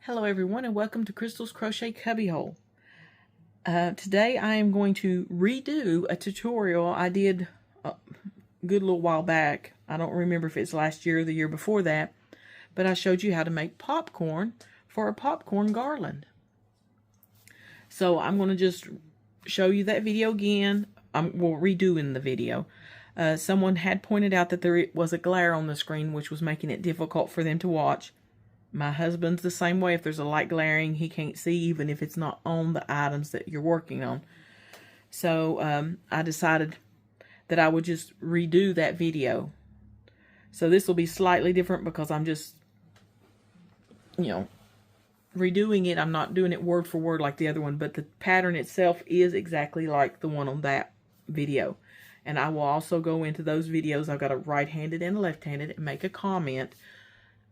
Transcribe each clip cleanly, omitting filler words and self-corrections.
Hello everyone and welcome to Crystal's Crochet Cubbyhole. Today I am going to redo a tutorial I did a good little while back. I don't remember if it's last year or the year before that, but I showed you how to make popcorn for a popcorn garland. So I'm going to just show you that video again. Well, redoing the video. Someone had pointed out that there was a glare on the screen which was making it difficult for them to watch. My husband's the same way. If there's a light glaring, he can't see even if it's not on the items that you're working on. So I decided that I would just redo that video. So this will be slightly different because I'm just, redoing it. I'm not doing it word for word like the other one, but the pattern itself is exactly like the one on that video. And I will also go into those videos. I've got a right-handed and a left-handed and make a comment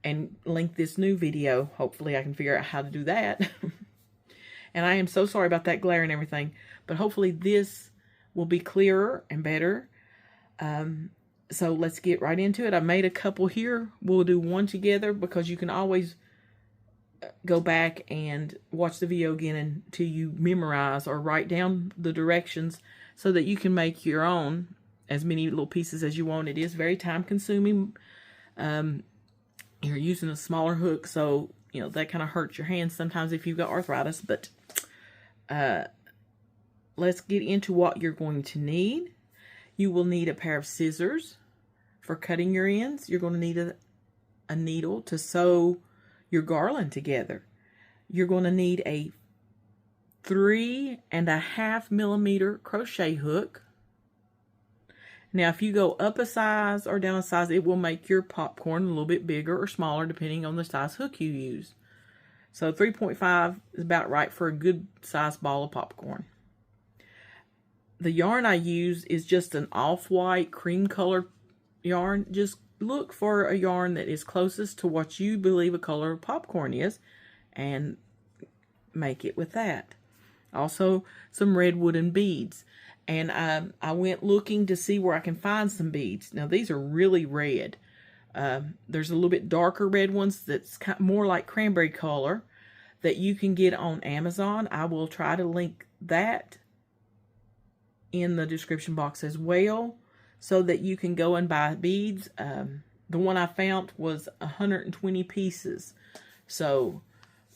and link this new video. Hopefully I can figure out how to do that. And I am so sorry about that glare and everything, but hopefully this will be clearer and better. So let's get right into it. I made a couple here. We'll do one together because you can always go back and watch the video again until you memorize or write down the directions so that you can make your own as many little pieces as you want. It is very time consuming. You're using a smaller hook, so, that kind of hurts your hands sometimes if you've got arthritis. But let's get into what you're going to need. You will need a pair of scissors for cutting your ends. You're going to need a needle to sew your garland together. You're going to need a 3.5 millimeter crochet hook. Now, if you go up a size or down a size, it will make your popcorn a little bit bigger or smaller depending on the size hook you use. So 3.5 is about right for a good size ball of popcorn. The yarn I use is just an off-white cream colored yarn. Just look for a yarn that is closest to what you believe a color of popcorn is and make it with that. Also, some red wooden beads. And I went looking to see where I can find some beads. Now, these are really red. There's a little bit darker red ones that's more like cranberry color that you can get on Amazon. I will try to link that in the description box as well so that you can go and buy beads. The one I found was 120 pieces. So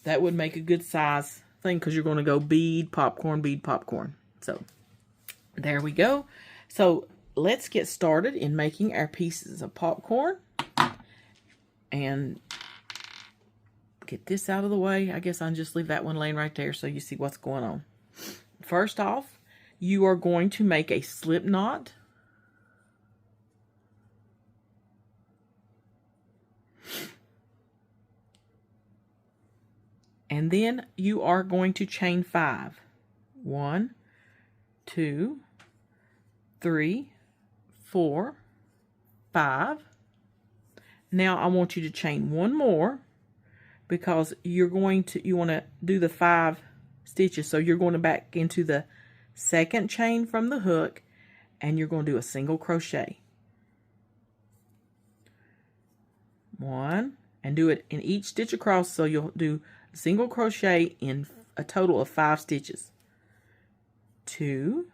that would make a good size thing because you're going to go bead, popcorn. So there we go. So let's get started in making our pieces of popcorn. And get this out of the way. I guess I'll just leave that one laying right there so you see what's going on. First off, you are going to make a slip knot. And then you are going to chain 5. 1, 2, 3, 4, 5. Now I want you to chain one more because you want to do the 5 stitches. So you're going to back into the second chain from the hook and you're going to do a single crochet. 1, and do it in each stitch across, so you'll do a single crochet in a total of 5 stitches. 2,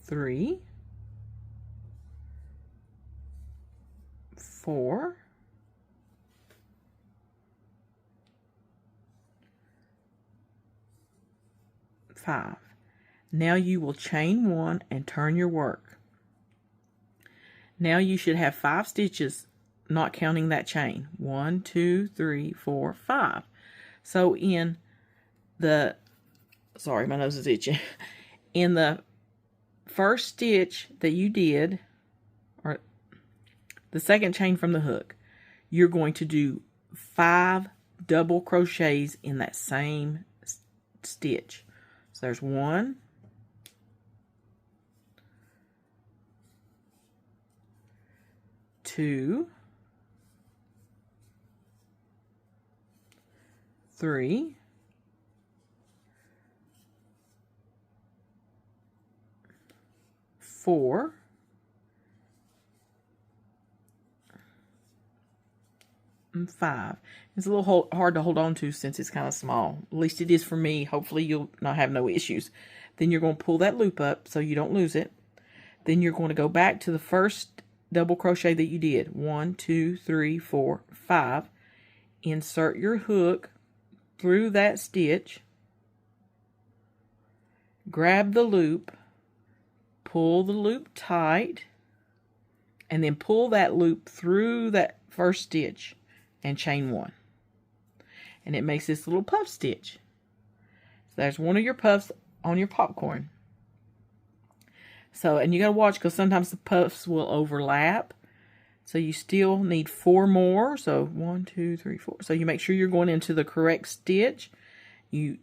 3, 4, 5. Now you will chain 1 and turn your work. Now you should have 5 stitches, not counting that chain. 1, 2, 3, 4, 5. So in the, sorry, my nose is itching. In the first stitch that you did, or the second chain from the hook, you're going to do 5 double crochets in that same stitch. So there's 1, 2, 3, 4, 5. It's a little hard to hold on to since it's kind of small. At least it is for me. Hopefully you'll not have no issues. Then you're going to pull that loop up so you don't lose it. Then you're going to go back to the first double crochet that you did. 1, 2, 3, 4, 5. Insert your hook through that stitch. Grab the loop. Pull the loop tight. And then pull that loop through that first stitch and chain 1. And it makes this little puff stitch. So there's one of your puffs on your popcorn. So, and you got to watch because sometimes the puffs will overlap. So you still need 4 more. So 1, 2, 3, 4. So you make sure you're going into the correct stitch. You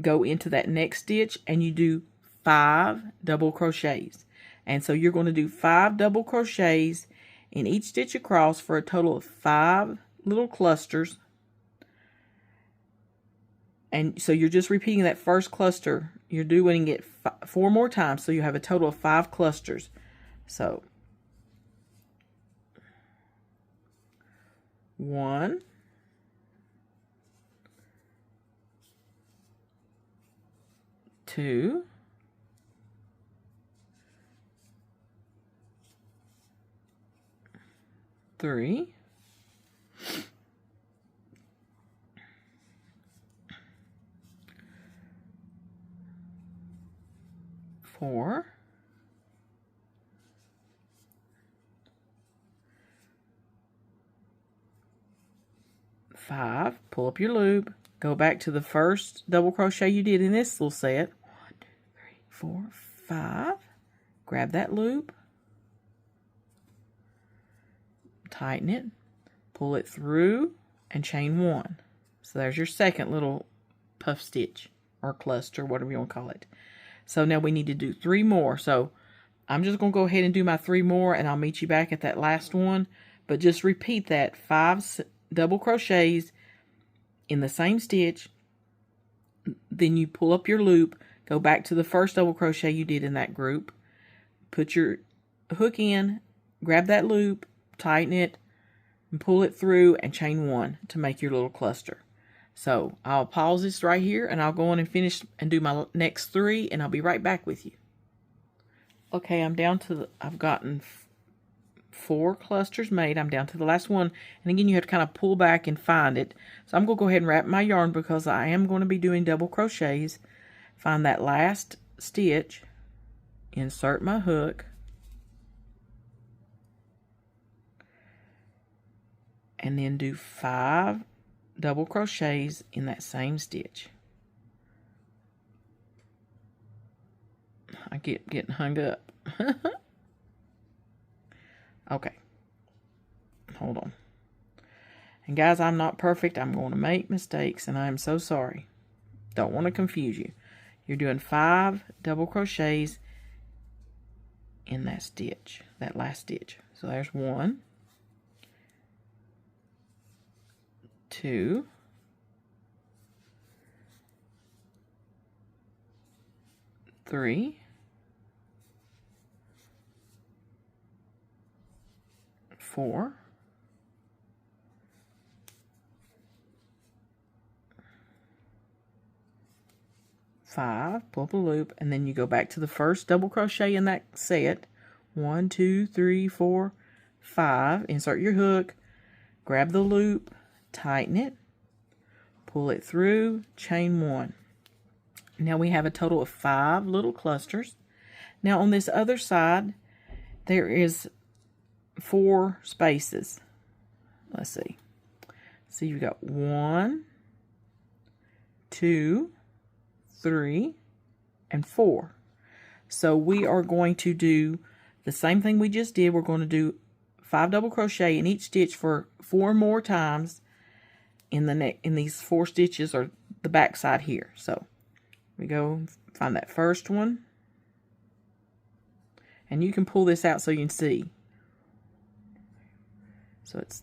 go into that next stitch and you do 5 double crochets. And so you're going to do 5 double crochets in each stitch across for a total of 5 little clusters. And so you're just repeating that first cluster. You're doing it 4 more times, so you have a total of 5 clusters. So 1, 2, 3, 4, 5. Pull up your loop. Go back to the first double crochet you did in this little set. 1, 2, 3, 4, 5. Grab that loop. Tighten it. Pull it through and chain 1. So there's your second little puff stitch or cluster, whatever you want to call it. So now we need to do 3 more. So I'm just going to go ahead and do my 3 more and I'll meet you back at that last one. But just repeat that 5 double crochets in the same stitch. Then you pull up your loop, go back to the first double crochet you did in that group. Put your hook in, grab that loop, tighten it, and pull it through and chain 1 to make your little cluster. So I'll pause this right here and I'll go on and finish and do my next 3 and I'll be right back with you. Okay, I'm down to I've gotten 4 clusters made. I'm down to the last one. And again, you have to kind of pull back and find it. So I'm going to go ahead and wrap my yarn because I am going to be doing double crochets. Find that last stitch. Insert my hook. And then do 5 double crochets in that same stitch. I keep getting hung up. Okay. Hold on. And guys, I'm not perfect. I'm going to make mistakes and I'm so sorry. Don't want to confuse you. You're doing 5 double crochets in that stitch, that last stitch. So there's 1, 2, 3, 4, 5, pull up a loop, and then you go back to the first double crochet in that set. 1, 2, 3, 4, 5. Insert your hook, grab the loop, tighten it, pull it through, chain 1. Now we have a total of 5 little clusters. Now on this other side, there is 4 spaces. Let's see. So you've got 1, 2, 3, and 4. So we are going to do the same thing we just did. We're going to do 5 double crochet in each stitch for 4 more times in these 4 stitches or the back side here. So we go find that first one. And you can pull this out so you can see. So it's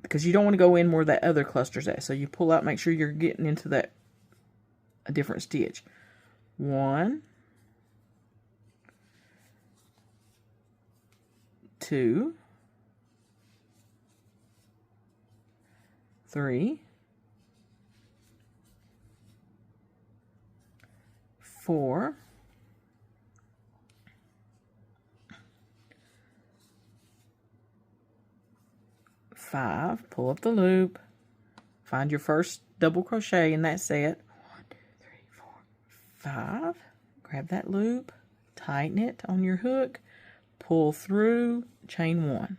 because you don't want to go in where that other cluster's at. So you pull out, make sure you're getting into that a different stitch. 1, 2, 3, 4, 5, pull up the loop, find your first double crochet in that set. 1, 2, 3, 4, 5. Grab that loop, tighten it on your hook, pull through, chain 1.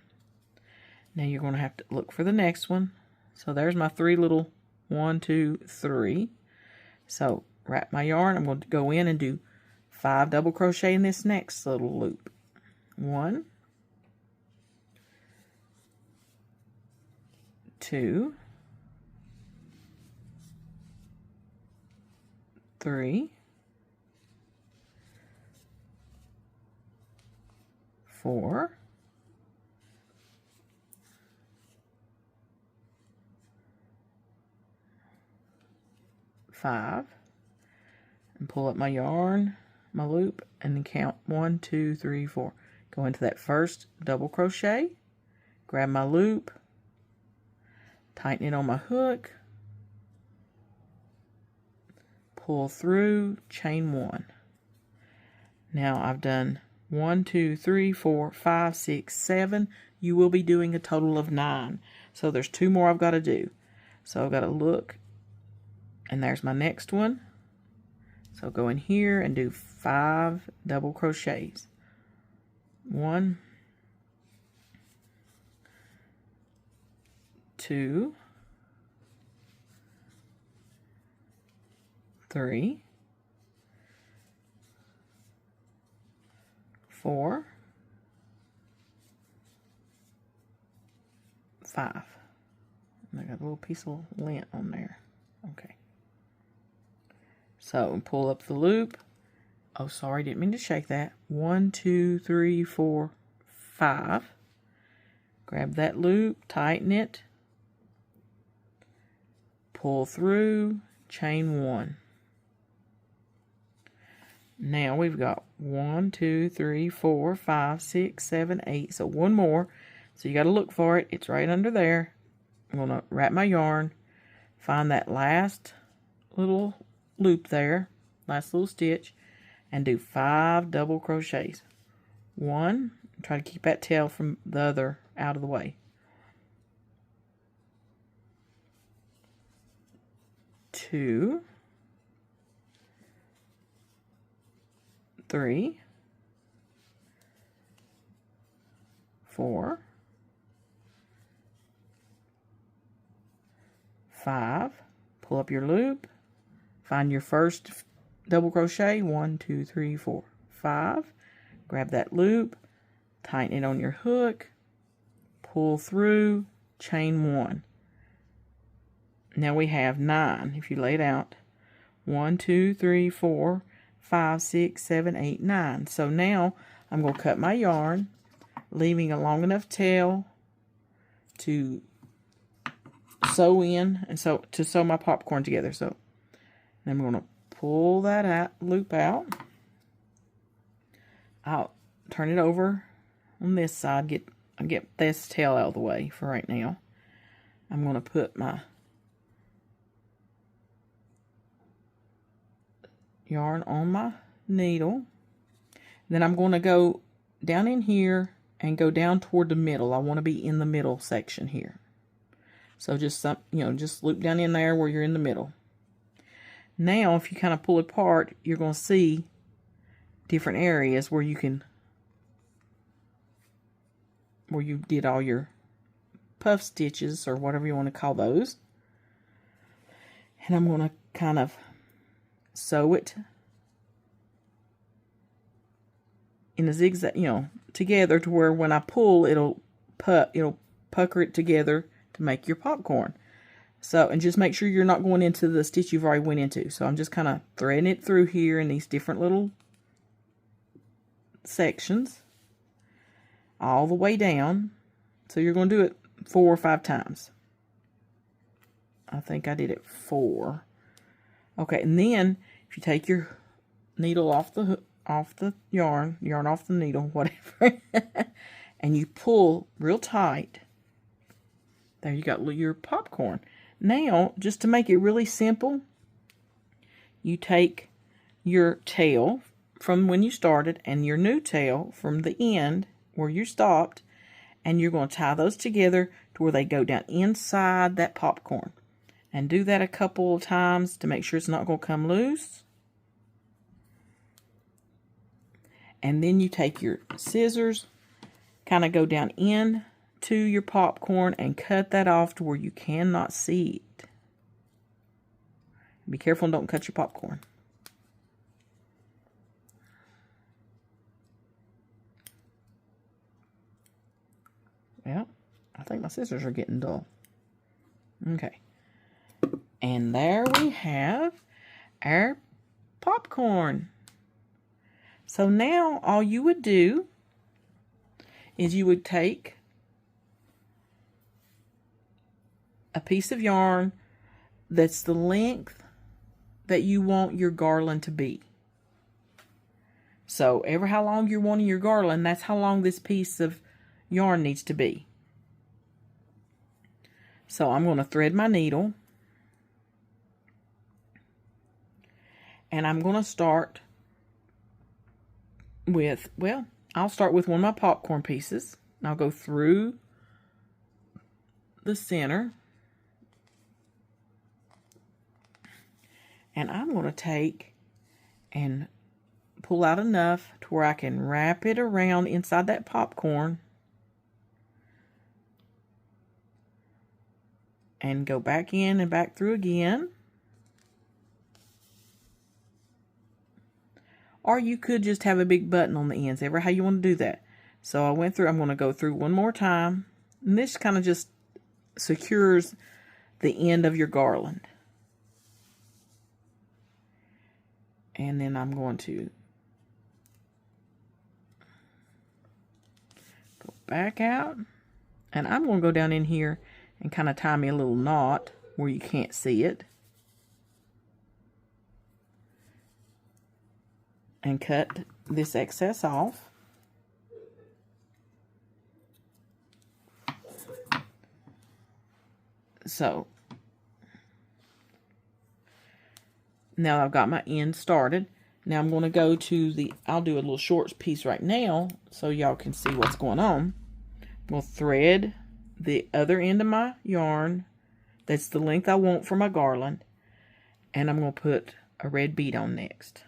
Now you're going to have to look for the next one. So there's my 3 little 1, 2, 3. So wrap my yarn. I'm going to go in and do 5 double crochet in this next little loop. 1, 2, 3, 4, 5, and pull up my yarn, my loop, and then count 1, 2, 3, 4. Go into that first double crochet, grab my loop, tighten it on my hook, pull through, chain 1. Now I've done 1, 2, 3, 4, 5, 6, 7. You will be doing a total of 9. So there's 2 more I've got to do. So I've got to look, and there's my next one. So go in here and do 5 double crochets. 1, 2, 3, 4, 5. And I got a little piece of lint on there. Okay. So pull up the loop. Oh, sorry, didn't mean to shake that. 1, 2, 3, 4, 5. Grab that loop, tighten it, pull through, chain 1. Now we've got 1, 2, 3, 4, 5, 6, 7, 8. So 1 more. So you got to look for it. It's right under there. I'm going to wrap my yarn, find that last little loop there, last little stitch, and do 5 double crochets. 1, try to keep that tail from the other out of the way. 2, 3, 4, 5, pull up your loop, find your first double crochet, 1, 2, 3, 4, 5, grab that loop, tighten it on your hook, pull through, chain 1. Now we have 9 if you lay it out. 1, 2, 3, 4, 5, 6, 7, 8, 9. So now I'm going to cut my yarn, leaving a long enough tail to sew in and to sew my popcorn together. So then I'm going to pull that out, loop out. I'll turn it over on this side, get this tail out of the way for right now. I'm going to put my yarn on my needle. Then I'm going to go down in here and go down toward the middle. I want to be in the middle section here. So just just loop down in there where you're in the middle. Now, if you kind of pull it apart, you're going to see different areas where you did all your puff stitches or whatever you want to call those. And I'm going to kind of sew it in a zigzag, together to where when I pull, it'll pucker it together to make your popcorn. So, and just make sure you're not going into the stitch you've already went into. So I'm just kind of threading it through here in these different little sections all the way down. So you're going to do it 4 or 5 times. I think I did it 4. Okay, and then if you take your needle off the yarn off the needle, whatever, and you pull real tight. There you got your popcorn. Now, just to make it really simple, you take your tail from when you started and your new tail from the end where you stopped, and you're going to tie those together to where they go down inside that popcorn. And do that a couple of times to make sure it's not going to come loose. And then you take your scissors, kind of go down in to your popcorn and cut that off to where you cannot see it. Be careful and don't cut your popcorn. Well, I think my scissors are getting dull. Okay. And there we have our popcorn. So now all you would do is you would take a piece of yarn that's the length that you want your garland to be. So ever how long you're wanting your garland, that's how long this piece of yarn needs to be. So I'm going to thread my needle. And I'm going to start with, well, I'll start with one of my popcorn pieces. I'll go through the center. And I'm going to take and pull out enough to where I can wrap it around inside that popcorn. And go back in and back through again. Or you could just have a big button on the ends, ever how you want to do that. So I went through, I'm going to go through one more time. And this kind of just secures the end of your garland. And then I'm going to go back out. And I'm going to go down in here and kind of tie me a little knot where you can't see it. And cut this excess off. So now I've got my end started. Now I'm going to go to the, I'll do a little short piece right now so y'all can see what's going on. I'm going to thread the other end of my yarn. That's the length I want for my garland. And I'm going to put a red bead on next.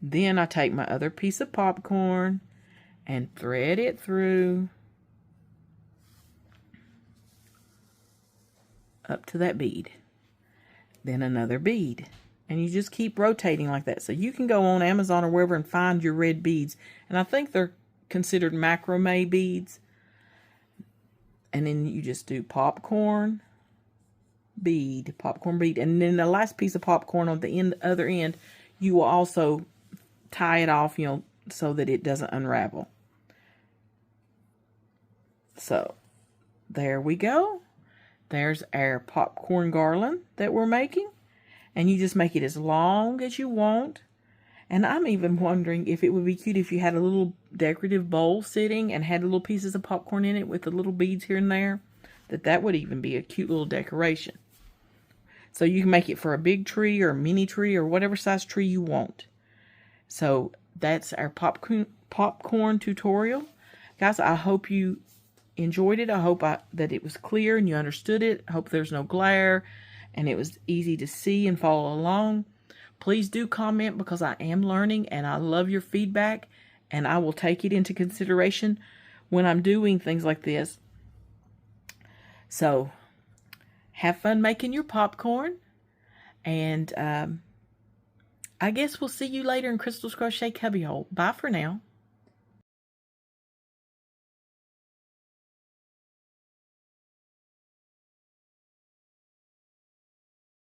Then I take my other piece of popcorn and thread it through up to that bead. Then another bead. And you just keep rotating like that. So you can go on Amazon or wherever and find your red beads. And I think they're considered macrame beads. And then you just do popcorn, bead, popcorn, bead. And then the last piece of popcorn on the other end, you will also tie it off, you know, so that it doesn't unravel. So there we go. There's our popcorn garland that we're making. And you just make it as long as you want. And I'm even wondering if it would be cute if you had a little decorative bowl sitting and had little pieces of popcorn in it with the little beads here and there. That would even be a cute little decoration. So you can make it for a big tree or a mini tree or whatever size tree you want. So that's our popcorn tutorial. Guys, I hope you enjoyed it. I hope that it was clear and you understood it. I hope there's no glare and it was easy to see and follow along. Please do comment because I am learning and I love your feedback and I will take it into consideration when I'm doing things like this. So have fun making your popcorn, and I guess we'll see you later in Crystal's Crochet Cubbyhole. Bye for now.